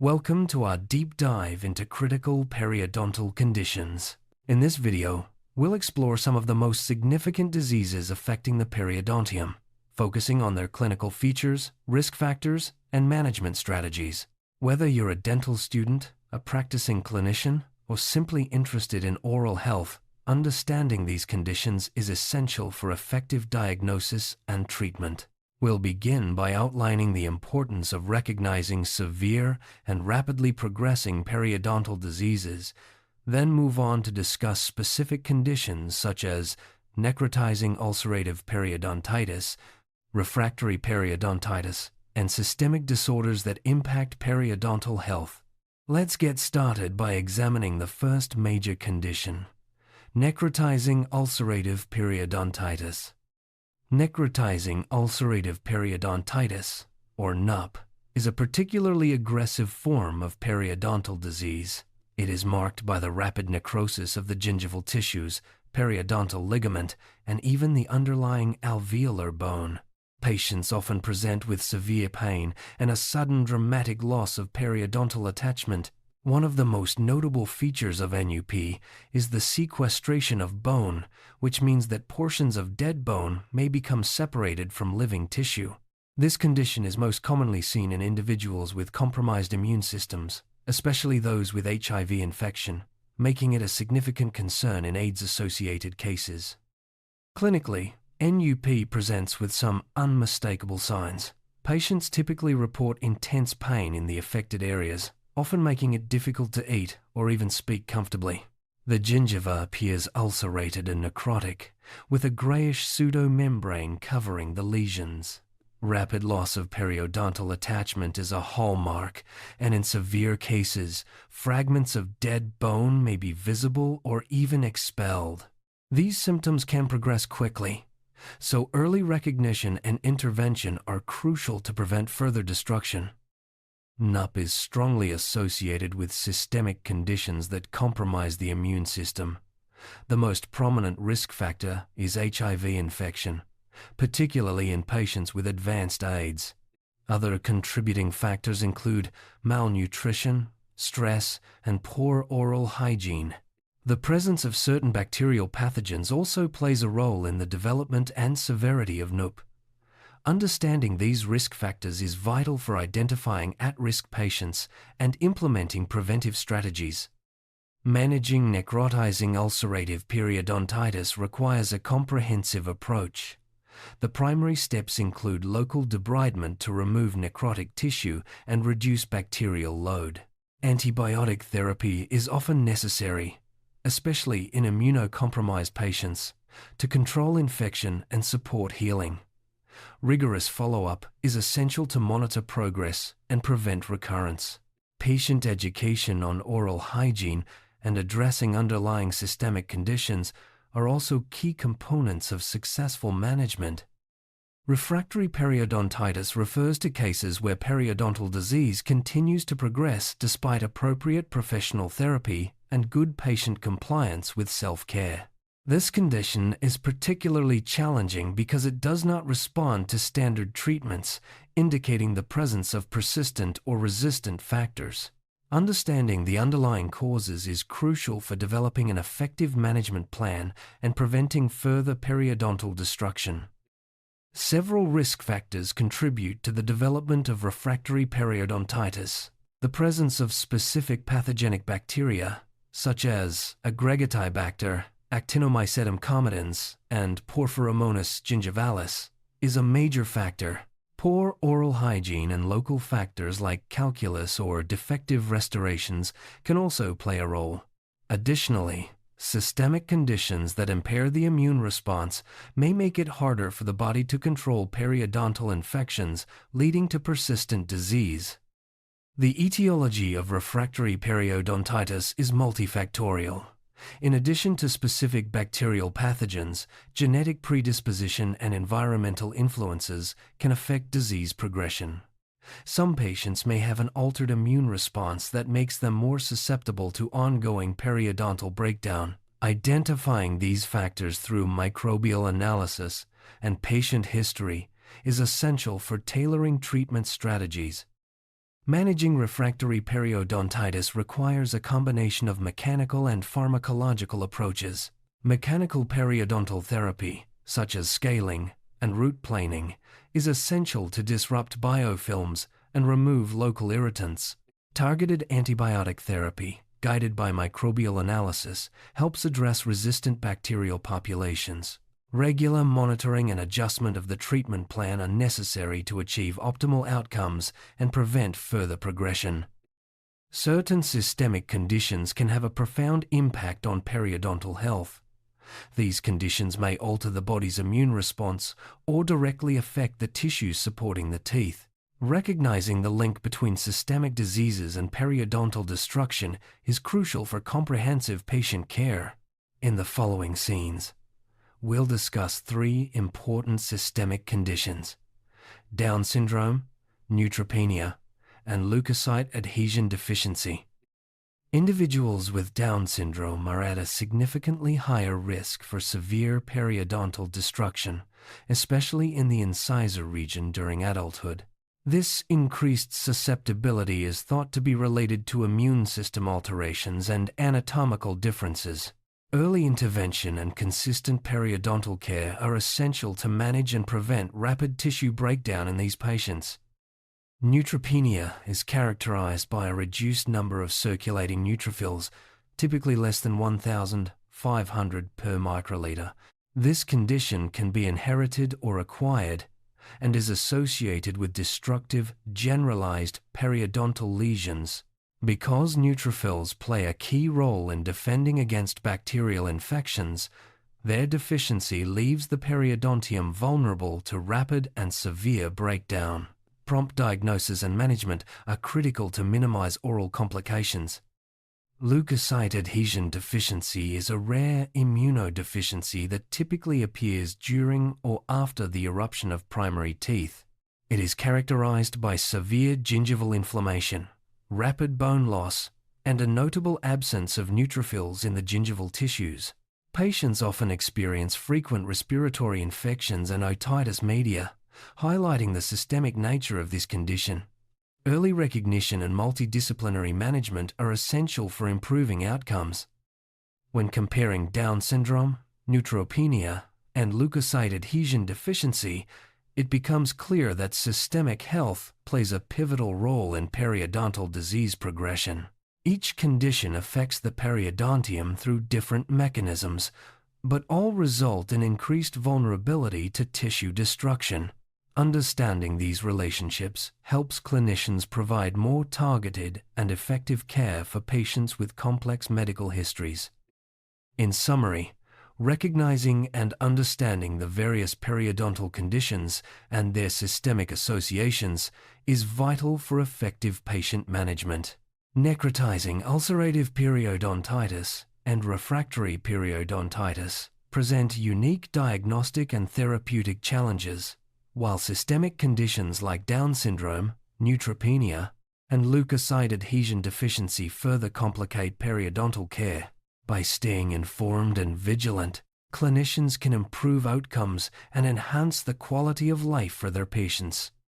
Welcome to our deep dive into critical periodontal conditions. In this video, we'll explore some of the most significant diseases affecting the periodontium, focusing on their clinical features, risk factors, and management strategies. Whether you're a dental student, a practicing clinician, or simply interested in oral health, understanding these conditions is essential for effective diagnosis and treatment. We'll begin by outlining the importance of recognizing severe and rapidly progressing periodontal diseases, then move on to discuss specific conditions such as necrotizing ulcerative periodontitis, refractory periodontitis, and systemic disorders that impact periodontal health. Let's get started by examining the first major condition, necrotizing ulcerative periodontitis. Necrotizing ulcerative periodontitis, or NUP, is a particularly aggressive form of periodontal disease. It is marked by the rapid necrosis of the gingival tissues, periodontal ligament, and even the underlying alveolar bone. Patients often present with severe pain and a sudden dramatic loss of periodontal attachment. One of the most notable features of NUP is the sequestration of bone, which means that portions of dead bone may become separated from living tissue. This condition is most commonly seen in individuals with compromised immune systems, especially those with HIV infection, making it a significant concern in AIDS-associated cases. Clinically, NUP presents with some unmistakable signs. Patients typically report intense pain in the affected areas, often making it difficult to eat or even speak comfortably. The gingiva appears ulcerated and necrotic, with a grayish pseudomembrane covering the lesions. Rapid loss of periodontal attachment is a hallmark, and in severe cases, fragments of dead bone may be visible or even expelled. These symptoms can progress quickly, so early recognition and intervention are crucial to prevent further destruction. NUP is strongly associated with systemic conditions that compromise the immune system. The most prominent risk factor is HIV infection, particularly in patients with advanced AIDS. Other contributing factors include malnutrition, stress, and poor oral hygiene. The presence of certain bacterial pathogens also plays a role in the development and severity of NUP. Understanding these risk factors is vital for identifying at-risk patients and implementing preventive strategies. Managing necrotizing ulcerative periodontitis requires a comprehensive approach. The primary steps include local debridement to remove necrotic tissue and reduce bacterial load. Antibiotic therapy is often necessary, especially in immunocompromised patients, to control infection and support healing. Rigorous follow-up is essential to monitor progress and prevent recurrence. Patient education on oral hygiene and addressing underlying systemic conditions are also key components of successful management. Refractory periodontitis refers to cases where periodontal disease continues to progress despite appropriate professional therapy and good patient compliance with self-care. This condition is particularly challenging because it does not respond to standard treatments, indicating the presence of persistent or resistant factors. Understanding the underlying causes is crucial for developing an effective management plan and preventing further periodontal destruction. Several risk factors contribute to the development of refractory periodontitis. The presence of specific pathogenic bacteria, such as Agregatibacter, Actinomycetum comitans, and Porphyromonas gingivalis, is a major factor. Poor oral hygiene and local factors like calculus or defective restorations can also play a role. Additionally, systemic conditions that impair the immune response may make it harder for the body to control periodontal infections, leading to persistent disease. The etiology of refractory periodontitis is multifactorial. In addition to specific bacterial pathogens, genetic predisposition and environmental influences can affect disease progression. Some patients may have an altered immune response that makes them more susceptible to ongoing periodontal breakdown. Identifying these factors through microbial analysis and patient history is essential for tailoring treatment strategies. Managing refractory periodontitis requires a combination of mechanical and pharmacological approaches. Mechanical periodontal therapy, such as scaling and root planing, is essential to disrupt biofilms and remove local irritants. Targeted antibiotic therapy, guided by microbial analysis, helps address resistant bacterial populations. Regular monitoring and adjustment of the treatment plan are necessary to achieve optimal outcomes and prevent further progression. Certain systemic conditions can have a profound impact on periodontal health. These conditions may alter the body's immune response or directly affect the tissues supporting the teeth. Recognizing the link between systemic diseases and periodontal destruction is crucial for comprehensive patient care. In the following scenes, we'll discuss 3 important systemic conditions: Down syndrome, neutropenia, and leukocyte adhesion deficiency. Individuals with Down syndrome are at a significantly higher risk for severe periodontal destruction, especially in the incisor region during adulthood. This increased susceptibility is thought to be related to immune system alterations and anatomical differences. Early intervention and consistent periodontal care are essential to manage and prevent rapid tissue breakdown in these patients. Neutropenia is characterized by a reduced number of circulating neutrophils, typically less than 1,500 per microliter. This condition can be inherited or acquired and is associated with destructive, generalized periodontal lesions. Because neutrophils play a key role in defending against bacterial infections, their deficiency leaves the periodontium vulnerable to rapid and severe breakdown. Prompt diagnosis and management are critical to minimize oral complications. Leukocyte Adhesion Deficiency is a rare immunodeficiency that typically appears during or after the eruption of primary teeth. It is characterized by severe gingival inflammation, rapid bone loss, and a notable absence of neutrophils in the gingival tissues. Patients often experience frequent respiratory infections and otitis media, highlighting the systemic nature of this condition. Early recognition and multidisciplinary management are essential for improving outcomes. When comparing Down syndrome, neutropenia, and leukocyte adhesion deficiency, it becomes clear that systemic health plays a pivotal role in periodontal disease progression. Each condition affects the periodontium through different mechanisms, but all result in increased vulnerability to tissue destruction. Understanding these relationships helps clinicians provide more targeted and effective care for patients with complex medical histories. In summary, recognizing and understanding the various periodontal conditions and their systemic associations is vital for effective patient management. Necrotizing ulcerative periodontitis and refractory periodontitis present unique diagnostic and therapeutic challenges, while systemic conditions like Down syndrome, neutropenia, and leukocyte adhesion deficiency further complicate periodontal care. By staying informed and vigilant, clinicians can improve outcomes and enhance the quality of life for their patients.